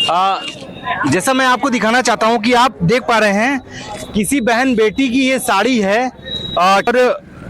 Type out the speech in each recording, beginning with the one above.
जैसा मैं आपको दिखाना चाहता हूं कि आप देख पा रहे हैं किसी बहन बेटी की ये साड़ी है और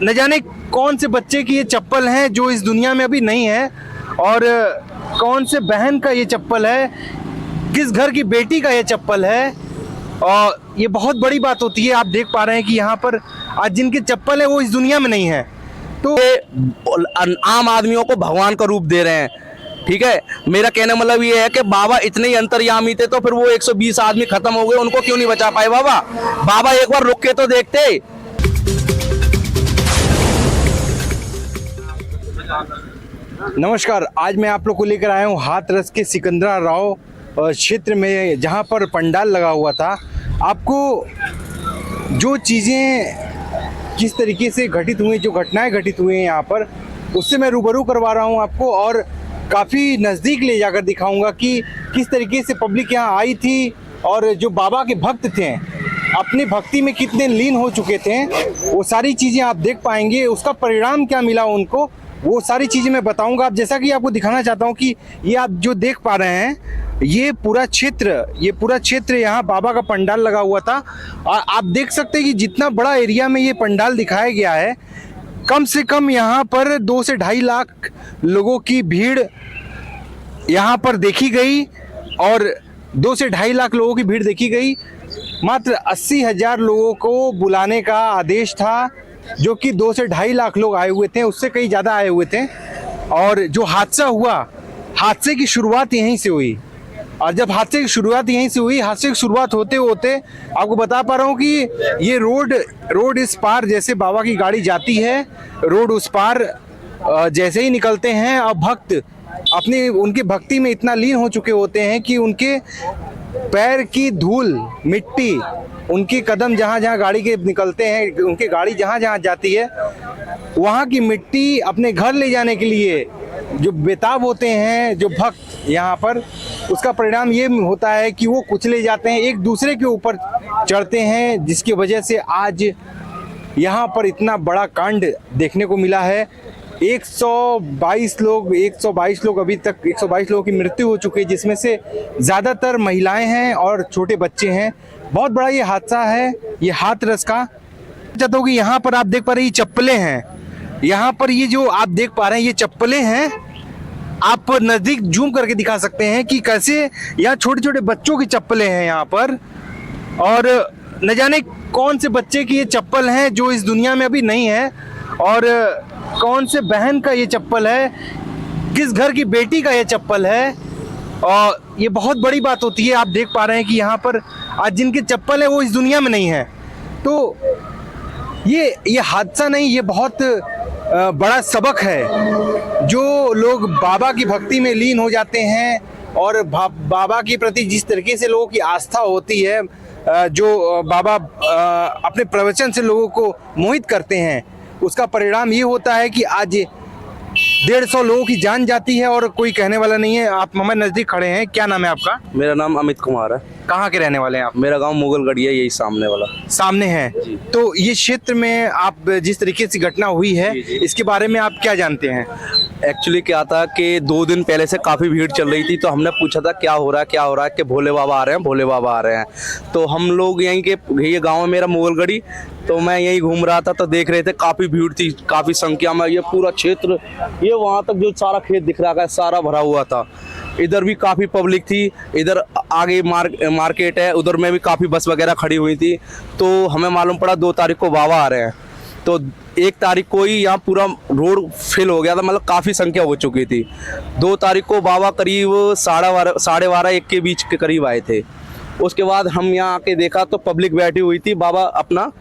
न जाने कौन से बच्चे की ये चप्पल है जो इस दुनिया में अभी नहीं है और कौन से बहन का ये चप्पल है, किस घर की बेटी का ये चप्पल है। और ये बहुत बड़ी बात होती है। आप देख पा रहे हैं कि यहाँ पर आज जिनकी चप्पल है वो इस दुनिया में नहीं है। तो आम आदमियों को भगवान का रूप दे रहे हैं। ठीक है, मेरा कहने मतलब ये है कि बाबा इतने ही अंतर्यामी थे तो फिर वो 120 आदमी खत्म हो गए, उनको क्यों नहीं बचा पाए बाबा? बाबा एक बार रुक के तो देखते। नमस्कार, आज मैं आप लोग को लेकर आया हूँ हाथरस के सिकंदराराव क्षेत्र में, जहाँ पर पंडाल लगा हुआ था। आपको जो चीज़ें किस तरीके से घटित हुई, जो घटनाएं घटित हुई हैं यहाँ पर, उससे मैं रूबरू करवा रहा हूँ आपको और काफ़ी नज़दीक ले जाकर दिखाऊंगा कि किस तरीके से पब्लिक यहाँ आई थी और जो बाबा के भक्त थे अपनी भक्ति में कितने लीन हो चुके थे, वो सारी चीज़ें आप देख पाएंगे। उसका परिणाम क्या मिला उनको, वो सारी चीज़ें मैं बताऊंगा। अब जैसा कि आपको दिखाना चाहता हूँ कि ये आप जो देख पा रहे हैं ये पूरा क्षेत्र यहाँ बाबा का पंडाल लगा हुआ था। और आप देख सकते हैं कि जितना बड़ा एरिया में ये पंडाल दिखाया गया है, कम से कम यहाँ पर 2 से 2.5 लाख लोगों की भीड़ यहाँ पर देखी गई और 2 से 2.5 लाख लोगों की भीड़ देखी गई। मात्र 80,000 लोगों को बुलाने का आदेश था, जो कि 2 से 2.5 लाख लोग आए हुए थे, उससे कहीं ज़्यादा आए हुए थे। और जो हादसा हुआ, हादसे की शुरुआत यहीं से हुई। और जब हादसे की शुरुआत यहीं से हुई, हादसे की शुरुआत होते होते आपको बता पा रहा हूँ कि ये रोड इस पार जैसे बाबा की गाड़ी जाती है, रोड उस पार जैसे ही निकलते हैं और भक्त अपनी उनकी भक्ति में इतना लीन हो चुके होते हैं कि उनके पैर की धूल मिट्टी, उनके कदम जहाँ जहाँ गाड़ी के निकलते हैं, उनकी गाड़ी जहाँ जहाँ जाती है, वहाँ की मिट्टी अपने घर ले जाने के लिए जो बेताब होते हैं जो भक्त यहाँ पर, उसका परिणाम ये होता है कि वो कुचले जाते हैं, एक दूसरे के ऊपर चढ़ते हैं, जिसकी वजह से आज यहाँ पर इतना बड़ा कांड देखने को मिला है। 122 लोग अभी तक 122 लोगों की मृत्यु हो चुकी है, जिसमें से ज़्यादातर महिलाएं हैं और छोटे बच्चे हैं। बहुत बड़ा ये हादसा है ये हाथरस का। चाहता हूँ कि यहाँ पर आप देख पा रहे हैं ये चप्पलें हैं, यहाँ पर ये जो आप देख पा रहे हैं ये चप्पलें हैं। आप नज़दीक जूम करके दिखा सकते हैं कि कैसे यहाँ छोटे छोटे बच्चों की चप्पलें हैं यहाँ पर, और न जाने कौन से बच्चे की ये चप्पल है जो इस दुनिया में अभी नहीं है और कौन से बहन का ये चप्पल है, किस घर की बेटी का ये चप्पल है। और ये बहुत बड़ी बात होती है। आप देख पा रहे हैं कि यहाँ पर आज जिनकी चप्पल है वो इस दुनिया में नहीं है। तो ये हादसा नहीं, ये बहुत बड़ा सबक है। जो लोग बाबा की भक्ति में लीन हो जाते हैं और बाबा के प्रति जिस तरीके से लोगों की आस्था होती है, जो बाबा अपने प्रवचन से लोगों को मोहित करते हैं, उसका परिणाम ये होता है कि आज 150 लोगों की जान जाती है और कोई कहने वाला नहीं है। आप हमारे नज़दीक खड़े हैं, क्या नाम है आपका? मेरा नाम अमित कुमार है। कहाँ के रहने वाले हैं आप? मेरा गांव मुगलगढ़ी है, यही सामने वाला। सामने है। तो ये क्षेत्र में आप जिस तरीके से घटना हुई है, इसके बारे में आप क्या जानते हैं? एक्चुअली क्या था कि 2 दिन पहले से काफ़ी भीड़ चल रही थी, तो हमने पूछा था क्या हो रहा है कि भोले बाबा आ रहे हैं, भोले बाबा आ रहे हैं। तो हम लोग यहीं के, ये गाँव है मेरा मुगलगढ़ी, तो मैं यहीं घूम रहा था तो देख रहे थे काफ़ी भीड़ थी, काफ़ी संख्या में। ये पूरा क्षेत्र, ये वहाँ तक जो सारा खेत दिख रहा है सारा भरा हुआ था। इधर भी काफ़ी पब्लिक थी, इधर आगे मार्केट है, उधर में भी काफ़ी बस वगैरह खड़ी हुई थी। तो हमें मालूम पड़ा 2 तारीख को बाबा आ रहे हैं, तो 1 तारीख को ही यहाँ पूरा रोड फिल हो गया था, मतलब काफ़ी संख्या हो चुकी थी। 2 तारीख को बाबा करीब 12:30-1 के बीच के करीब आए थे। उसके बाद हम यहाँ आके देखा तो पब्लिक बैठी हुई थी, बाबा अपना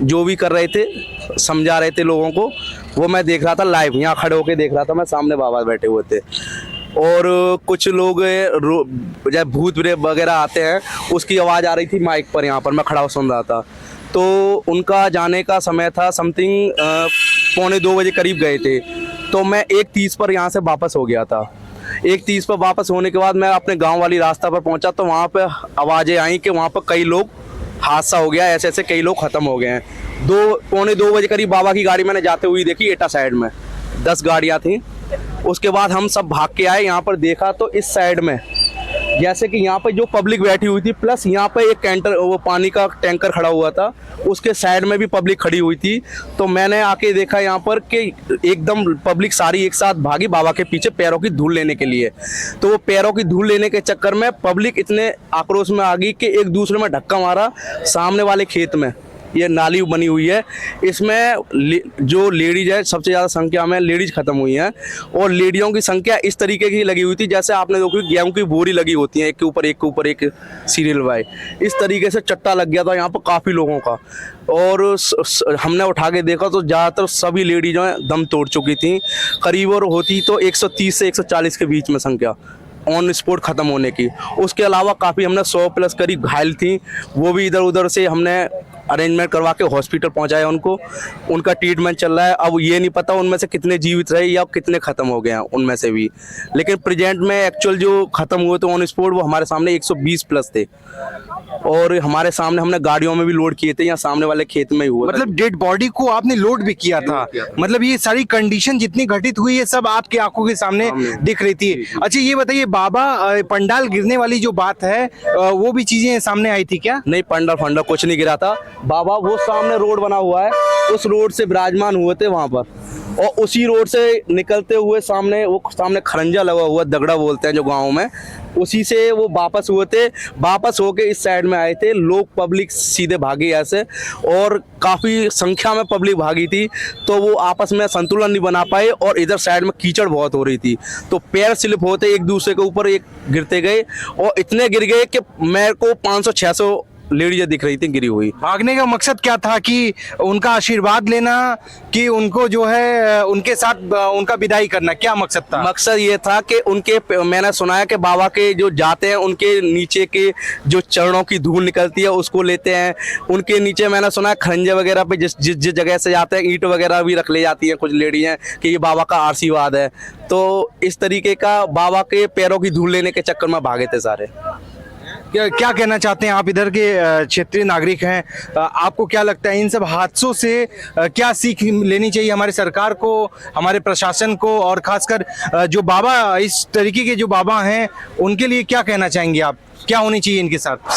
जो भी कर रहे थे, समझा रहे थे लोगों को, वो मैं देख रहा था लाइव, यहाँ खड़े होके देख रहा था मैं, सामने बाबा बैठे हुए थे। और कुछ लोग जब भूत वगैरह आते हैं उसकी आवाज़ आ रही थी माइक पर, यहाँ पर मैं खड़ा हो सुन रहा था। तो उनका जाने का समय था समथिंग 1:45 बजे करीब गए थे। तो मैं 1:30 पर यहाँ से वापस हो गया था। 1:30 पर वापस होने के बाद मैं अपने गांव वाली रास्ता पर पहुंचा, तो वहाँ पे आवाज़ें आई कि वहाँ पर कई लोग हादसा हो गया, ऐसे ऐसे कई लोग ख़त्म हो गए हैं। 1:45 बजे करीब बाबा की गाड़ी मैंने जाते हुई देखी, एटा साइड में 10 गाड़ियाँ थी। उसके बाद हम सब भाग के आए, यहाँ पर देखा तो इस साइड में जैसे कि यहाँ पे जो पब्लिक बैठी हुई थी, प्लस यहाँ पे एक कैंटर वो पानी का टैंकर खड़ा हुआ था, उसके साइड में भी पब्लिक खड़ी हुई थी। तो मैंने आके देखा यहाँ पर कि एकदम पब्लिक सारी एक साथ भागी बाबा के पीछे पैरों की धूल लेने के लिए। तो वो पैरों की धूल लेने के चक्कर में पब्लिक इतने आक्रोश में आ गई कि एक दूसरे में धक्का मारा। सामने वाले खेत में ये नाली बनी हुई है, इसमें जो लेडीज है सबसे ज़्यादा संख्या में लेडीज खत्म हुई हैं, और लेडियों की संख्या इस तरीके की लगी हुई थी जैसे आपने देखो गेहूं की बोरी लगी होती है, एक के ऊपर एक के ऊपर एक सीरियल वाइज। इस तरीके से चट्टा लग गया था यहाँ पर काफ़ी लोगों का। और हमने उठा के देखा तो ज़्यादातर सभी लेडीज़ों दम तोड़ चुकी थी, करीब और होती तो 130 से 140 के बीच में संख्या ऑन स्पॉट ख़त्म होने की। उसके अलावा काफ़ी हमने 100 प्लस करीब घायल थी, वो भी इधर उधर से हमने अरेंजमेंट करवा के हॉस्पिटल पहुंचाया उनको, उनका ट्रीटमेंट चल रहा है। अब ये नहीं पता उनमें से कितने जीवित रहे या कितने ख़त्म हो गए हैं उनमें से भी, लेकिन प्रेजेंट में एक्चुअल जो ख़त्म हुए थे ऑन स्पॉट वो हमारे सामने 120 प्लस थे, और हमारे सामने हमने गाड़ियों में भी लोड किए थे, यहाँ सामने वाले खेत में ही हुआ। मतलब डेड बॉडी को आपने लोड भी किया था, मतलब ये सारी कंडीशन जितनी घटित हुई है सब आपकी आंखों के सामने दिख रही थी। अच्छा ये बताइए बाबा, पंडाल गिरने वाली जो बात है वो भी चीजें सामने आई थी क्या? नहीं, पंडाल फंडा कुछ नहीं गिरा था बाबा, वो सामने रोड बना हुआ है, उस रोड से विराजमान हुए थे वहां पर, और उसी रोड से निकलते हुए सामने वो सामने खरंजा लगा हुआ दगड़ा बोलते हैं जो गाँव में, उसी से वो वापस हुए थे। वापस होके इस साइड में आए थे, लोग पब्लिक सीधे भागी ऐसे, और काफ़ी संख्या में पब्लिक भागी थी, तो वो आपस में संतुलन नहीं बना पाए, और इधर साइड में कीचड़ बहुत हो रही थी, तो पैर स्लिप होते एक दूसरे के ऊपर एक गिरते गए, और इतने गिर गए कि मेरे को 500-600 लेडीज दिख रही थी गिरी हुई। भागने का मकसद क्या था, कि उनका आशीर्वाद लेना, कि उनको जो है उनके साथ उनका विदाई करना, क्या मकसद था? मकसद ये था कि उनके, मैंने सुना है कि बाबा के जो जाते हैं उनके नीचे के जो चरणों की धूल निकलती है उसको लेते हैं, उनके नीचे मैंने सुना है खंजे वगैरह पे जिस जगह से जाते हैं ईंट वगैरह भी रख ले जाती हैं कुछ लेडी हैं कि ये बाबा का आशीर्वाद है। तो इस तरीके का बाबा के पैरों की धूल लेने के चक्कर में भागे थे सारे। क्या कहना चाहते हैं आप, इधर के क्षेत्रीय नागरिक हैं, आपको क्या लगता है इन सब हादसों से क्या सीख लेनी चाहिए हमारे सरकार को, हमारे प्रशासन को, और खासकर जो बाबा, इस तरीके के जो बाबा हैं उनके लिए क्या कहना चाहेंगे आप, क्या होनी चाहिए इनके साथ?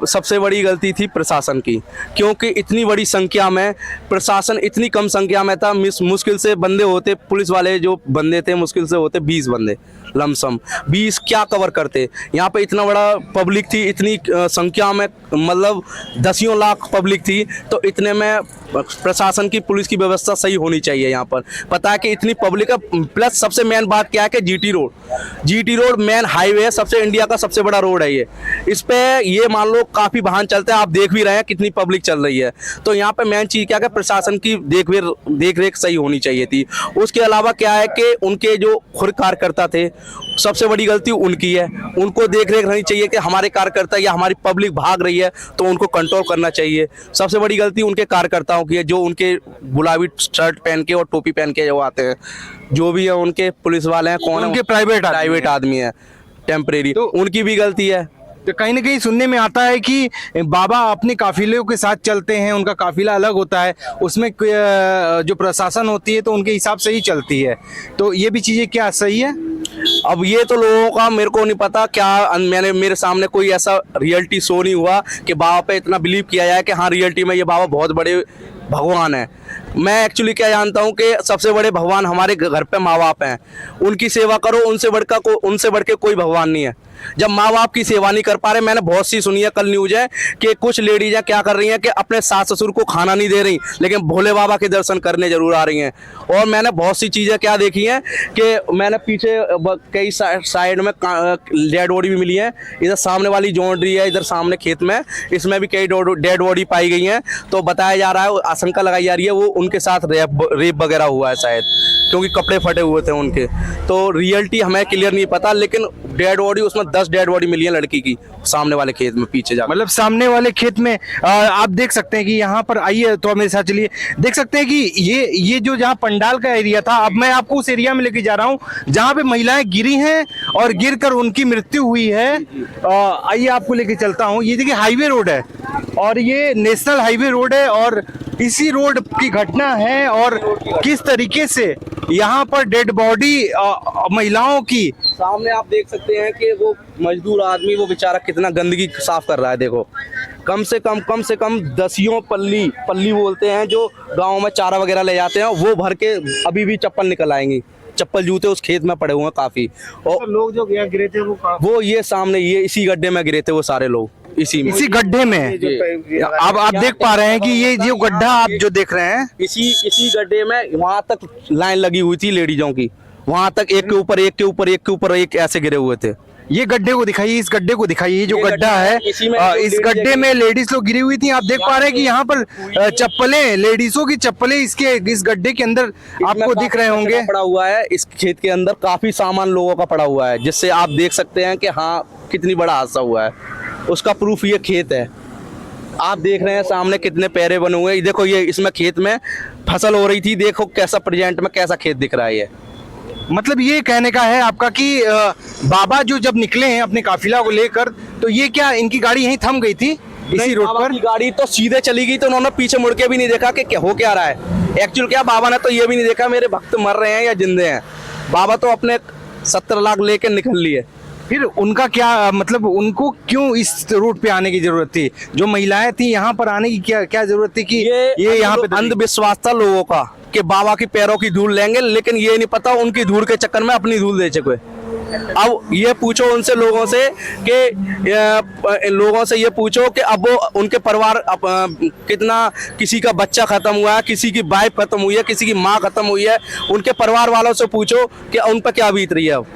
सबसे बड़ी गलती थी प्रशासन की, क्योंकि इतनी बड़ी संख्या में प्रशासन, इतनी कम संख्या में था, मुश्किल से बंदे होते, पुलिस वाले जो बंदे थे मुश्किल से होते 20 बंदे, लमसम 20 क्या कवर करते। यहाँ पे इतना बड़ा पब्लिक थी, इतनी संख्या में, मतलब 10 लाख पब्लिक थी, तो इतने में प्रशासन की, पुलिस की व्यवस्था सही होनी चाहिए। यहाँ पर पता है कि इतनी पब्लिक है, प्लस सबसे मेन बात क्या है कि जीटी रोड मेन हाईवे है, सबसे इंडिया का सबसे बड़ा रोड है ये, इस पे ये मान लो काफी वाहन चलते हैं, आप देख भी रहे हैं कितनी पब्लिक चल रही है। तो यहाँ पे मेन चीज क्या है, प्रशासन की देख रेख सही होनी चाहिए थी। उसके अलावा क्या है कि उनके जो खुद कार्यकर्ता थे, सबसे बड़ी गलती उनकी है, उनको देख रेख रहनी चाहिए कि हमारे कार्यकर्ता या हमारी पब्लिक भाग रही है तो उनको कंट्रोल करना चाहिए। सबसे बड़ी गलती उनके कार्यकर्ताओं की है, जो उनके गुलाबी शर्ट पहन के और टोपी पहन के जो आते हैं, जो भी है उनके पुलिस वाले हैं, कौन है, उनके प्राइवेट आदमी है टेम्परेरी, तो उनकी भी गलती है। तो कहीं ना कहीं सुनने में आता है कि बाबा अपने काफिलों के साथ चलते हैं, उनका काफिला अलग होता है, उसमें जो प्रशासन होती है तो उनके हिसाब से ही चलती है, तो ये भी चीजें क्या सही है? अब ये तो लोगों का मेरे को नहीं पता, क्या मेरे सामने कोई ऐसा रियलिटी शो नहीं हुआ कि बाबा पे इतना बिलीव किया जाए कि हाँ रियलिटी में ये बाबा बहुत बड़े भगवान है। मैं एक्चुअली क्या जानता हूँ कि सबसे बड़े भगवान हमारे घर पे माँ बाप हैं, उनकी सेवा करो, उनसे बढ़ के कोई भगवान नहीं है। जब माँ बाप की सेवा नहीं कर पा रहे, मैंने बहुत सी सुनी है, कल न्यूज है कि कुछ लेडीज क्या कर रही हैं कि अपने सास ससुर को खाना नहीं दे रही, लेकिन भोले बाबा के दर्शन करने जरूर आ रही हैं। और मैंने बहुत सी चीज़ें क्या देखी हैं कि मैंने पीछे कई साइड में डेड बॉडी भी मिली है, इधर सामने वाली बाउंड्री है, इधर सामने खेत में, इसमें भी कई डेड बॉडी पाई गई हैं। तो बताया जा रहा है, आशंका लगाई जा रही है वो उनके साथ रेप वगैरह हुआ है शायद, क्योंकि कपड़े फटे हुए थे उनके। तो रियलिटी हमें क्लियर नहीं पता, लेकिन डेड बॉडी, उसमें 10 डेड बॉडी मिली है लड़की की सामने वाले खेत में पीछे जा, मतलब सामने वाले खेत में। आप देख सकते हैं कि यहाँ पर आइए तो मेरे साथ चलिए, देख सकते हैं कि ये जो जहाँ पंडाल का एरिया था, अब मैं आपको उस एरिया में लेके जा रहा हूँ जहाँ पे महिलाएं गिरी हैं और गिरकर उनकी मृत्यु हुई है। आइए आपको लेके चलता हूँ। ये देखिए हाईवे रोड है, और ये नेशनल हाईवे रोड है, और इसी रोड की घटना है और किस तरीके से यहाँ पर डेड बॉडी महिलाओं की सामने आप देख सकते हैं कि वो मजदूर आदमी वो बेचारा कितना गंदगी साफ कर रहा है। देखो कम से कम दसियों पल्ली बोलते हैं जो गांव में चारा वगैरह ले जाते हैं, वो भर के अभी भी चप्पल निकल आएंगी। चप्पल जूते उस खेत में पड़े हुए हैं काफी। और लोग जो गिरे थे वो ये सामने ये इसी गड्ढे में गिरे थे वो सारे लोग, इसी गड्ढे में। अब आप देख पा रहे हैं कि ये जो गड्ढा आप जो देख रहे हैं, इसी गड्ढे में वहां तक लाइन लगी हुई थी लेडीजों की, वहां तक एक के ऊपर एक के ऊपर एक के ऊपर एक ऐसे गिरे हुए थे। ये गड्ढे को दिखाइए, इस गड्ढे को दिखाइए, ये जो गड्ढा है इस गड्ढे में लेडीज लोग गिरी हुई थी। आप देख पा रहे हैं कि यहाँ पर चप्पलें, लेडीजों की चप्पलें इस गड्ढे के अंदर आपको दिख रहे होंगे। पड़ा हुआ है इस खेत के अंदर, काफी सामान लोगों का पड़ा हुआ है, जिससे आप देख सकते हैं कि हाँ कितनी बड़ा हादसा हुआ है। उसका प्रूफ ये खेत है। आप देख रहे हैं सामने कितने पैरे बने हुए हैं। देखो ये इसमें खेत में फसल हो रही थी, देखो कैसा प्रेजेंट में कैसा खेत दिख रहा है। ये मतलब ये कहने का है आपका कि बाबा जो जब निकले हैं अपने काफिला को लेकर, तो ये क्या इनकी गाड़ी यहीं थम गई थी इसी रोड पर? गाड़ी तो सीधे चली गई, तो उन्होंने पीछे मुड़ के भी नहीं देखा कि क्या हो क्या रहा है। एक्चुअल क्या बाबा ने तो ये भी नहीं देखा मेरे भक्त मर रहे हैं या जिंदे हैं। बाबा तो अपने 70 लाख लेके निकल लिए। फिर उनका क्या मतलब, उनको क्यों इस रूट पे आने की जरूरत थी? जो महिलाएं थी यहाँ पर आने की क्या जरूरत थी कि ये यहाँ पे? अंधविश्वास था लोगों का कि बाबा की पैरों की धूल लेंगे, लेकिन ये नहीं पता उनकी धूल के चक्कर में अपनी धूल दे चुके। अब ये पूछो उनसे लोगों से ये पूछो कि अब वो उनके परिवार कितना, किसी का बच्चा खत्म हुआ है, किसी की वाइफ खत्म हुई है, किसी की माँ खत्म हुई है, उनके परिवार वालों से पूछो कि उन पर क्या बीत रही है। अब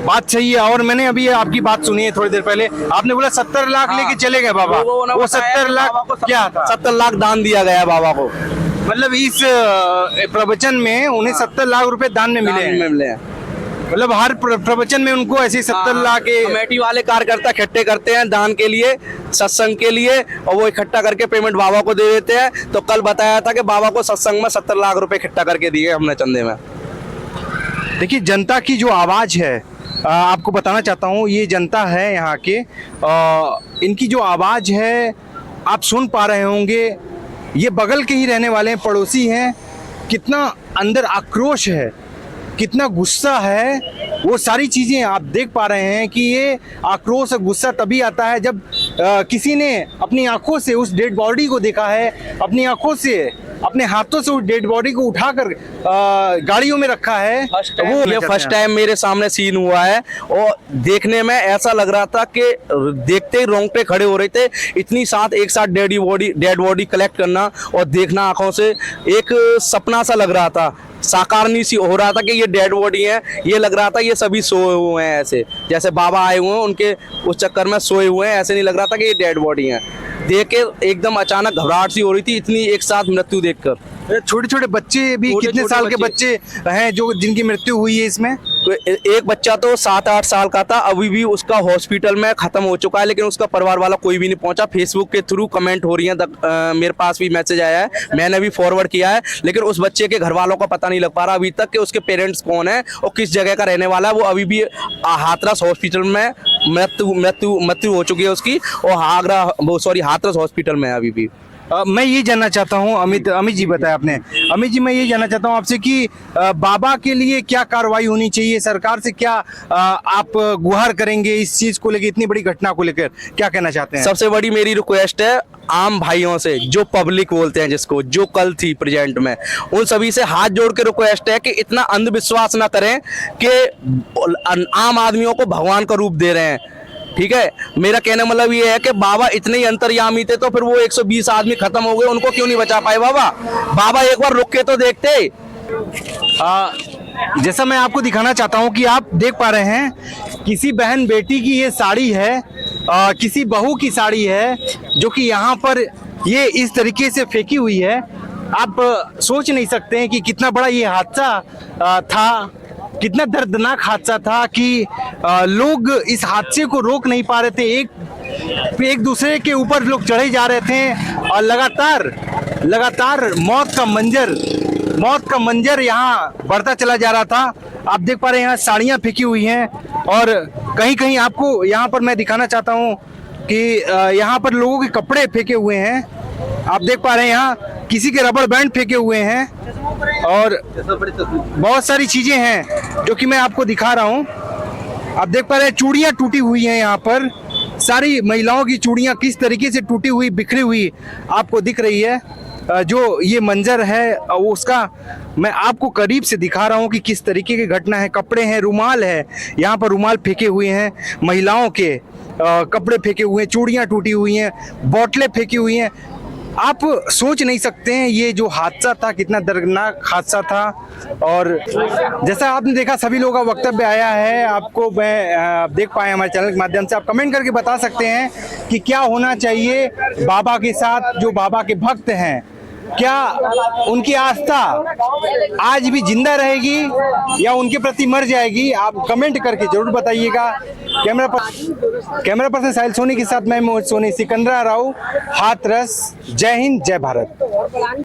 बात सही है। और मैंने अभी आपकी बात सुनी है थोड़ी देर पहले, आपने बोला 70 लाख लेके चले गए बाबा। वो 70 लाख क्या था? 70 लाख दान दिया गया बाबा को। मतलब इस प्रवचन में उन्हें 70 लाख रुपए दान में मिले हैं। मतलब हर प्रवचन में उनको ऐसे 70 लाख के कमेटी वाले कार्यकर्ता इकट्ठे करते हैं दान के लिए, सत्संग के लिए, और वो इकट्ठा करके पेमेंट बाबा को दे देते हैं। तो कल बताया था कि बाबा को सत्संग में 70 लाख रुपए इकट्ठा करके दिए हमने चंदे में। देखिए जनता की जो आवाज है, आपको बताना चाहता हूँ, ये जनता है यहाँ के, इनकी जो आवाज है आप सुन पा रहे होंगे। ये बगल के ही रहने वाले हैं, पड़ोसी हैं। कितना अंदर आक्रोश है, कितना गुस्सा है, वो सारी चीजें आप देख पा रहे हैं कि ये आक्रोश और गुस्सा तभी आता है जब किसी ने अपनी आंखों से उस डेड बॉडी को देखा है, अपनी आंखों से, अपने हाथों से उस डेड बॉडी को उठाकर गाड़ियों में रखा है। ये फर्स्ट टाइम मेरे सामने सीन हुआ है और देखने में ऐसा लग रहा था कि देखते ही रोंगटे खड़े हो रहे थे। इतनी एक साथ डेड बॉडी कलेक्ट करना और देखना आंखों से एक सपना सा लग रहा था, साकार नहीं सी हो रहा था कि ये डेड बॉडी है। ये लग रहा था ये सभी सोए हुए हैं, ऐसे जैसे बाबा आए हुए हैं उनके उस चक्कर में सोए हुए हैं, ऐसे नहीं लग रहा था कि ये डेड बॉडी है। देख के एकदम अचानक घबराहट सी हो रही थी, इतनी एक साथ मृत्यु देखकर। छोटे छोटे बच्चे भी, कितने साल के बच्चे हैं जो जिनकी मृत्यु हुई है इसमें? एक बच्चा तो 7-8 साल का था, अभी भी उसका हॉस्पिटल में खत्म हो चुका है, लेकिन उसका परिवार वाला कोई भी नहीं पहुंचा। फेसबुक के थ्रू कमेंट हो रही है, मेरे पास भी मैसेज आया है, मैंने भी फॉरवर्ड किया है, लेकिन उस बच्चे के घर वालों का पता नहीं लग पा रहा अभी तक कि उसके पेरेंट्स कौन है और किस जगह का रहने वाला है। वो अभी भी हाथरस हॉस्पिटल में मृत्यु हो चुकी है उसकी, और हाथरस हॉस्पिटल में है अभी भी। मैं ये जानना चाहता हूँ, अमित जी बताया आपने, अमित जी मैं ये जानना चाहता हूँ आपसे कि बाबा के लिए क्या कार्रवाई होनी चाहिए, सरकार से क्या आप गुहार करेंगे इस चीज को लेकर, इतनी बड़ी घटना को लेकर क्या कहना चाहते हैं? सबसे बड़ी मेरी रिक्वेस्ट है आम भाइयों से, जो पब्लिक बोलते हैं जिसको, जो कल थी प्रेजेंट में, उन सभी से हाथ जोड़ के रिक्वेस्ट है कि इतना अंधविश्वास ना करें कि आम आदमियों को भगवान का रूप दे रहे हैं। ठीक है, मेरा कहने मतलब ये है कि बाबा इतने ही अंतर्यामी थे, तो फिर वो 120 आदमी खत्म हो गए, उनको क्यों नहीं बचा पाए बाबा? बाबा एक बार रुक के तो देखते। जैसा मैं आपको दिखाना चाहता हूं कि आप देख पा रहे हैं किसी बहन बेटी की ये साड़ी है, किसी बहू की साड़ी है, जो कि यहाँ पर ये इस तरीके से फेंकी हुई है। आप सोच नहीं सकते हैं कि कितना बड़ा ये हादसा था, कितना दर्दनाक हादसा था कि लोग इस हादसे को रोक नहीं पा रहे थे। एक दूसरे के ऊपर लोग चढ़े जा रहे थे और लगातार मौत का मंजर यहाँ बढ़ता चला जा रहा था। आप देख पा रहे हैं यहाँ साड़ियाँ फेंकी हुई हैं और कहीं कहीं आपको यहाँ पर मैं दिखाना चाहता हूँ कि यहाँ पर लोगों के कपड़े फेंके हुए हैं। आप देख पा रहे हैं यहाँ किसी के रबड़ बैंड फेंके हुए हैं और बहुत सारी चीजें हैं जो कि मैं आपको दिखा रहा हूँ। आप देख पा रहे हैं चूड़ियां टूटी हुई हैं यहाँ पर, सारी महिलाओं की चूड़ियां किस तरीके से टूटी हुई बिखरी हुई आपको दिख रही है। जो ये मंजर है उसका मैं आपको करीब से दिखा रहा हूँ कि किस तरीके की घटना है। कपड़े हैं, रुमाल है, यहाँ पर रुमाल फेंके हुए हैं महिलाओं के, कपड़े फेंके हुए हैं, चूड़ियां टूटी हुई हैं, बोतलें फेंकी हुई हैं। आप सोच नहीं सकते हैं ये जो हादसा था कितना दर्दनाक हादसा था। और जैसा आपने देखा सभी लोगों का वक्तव्य आया है, आपको मैं आप देख पाए हमारे चैनल के माध्यम से। आप कमेंट करके बता सकते हैं कि क्या होना चाहिए बाबा के साथ। जो बाबा के भक्त हैं, क्या उनकी आस्था आज भी जिंदा रहेगी या उनके प्रति मर जाएगी? आप कमेंट करके जरूर बताइएगा। कैमरा पर्सन साहिल सोनी के साथ मैं मोहित सोनी, सिकंदरा राव, हाथरस। जय हिंद, जय भारत।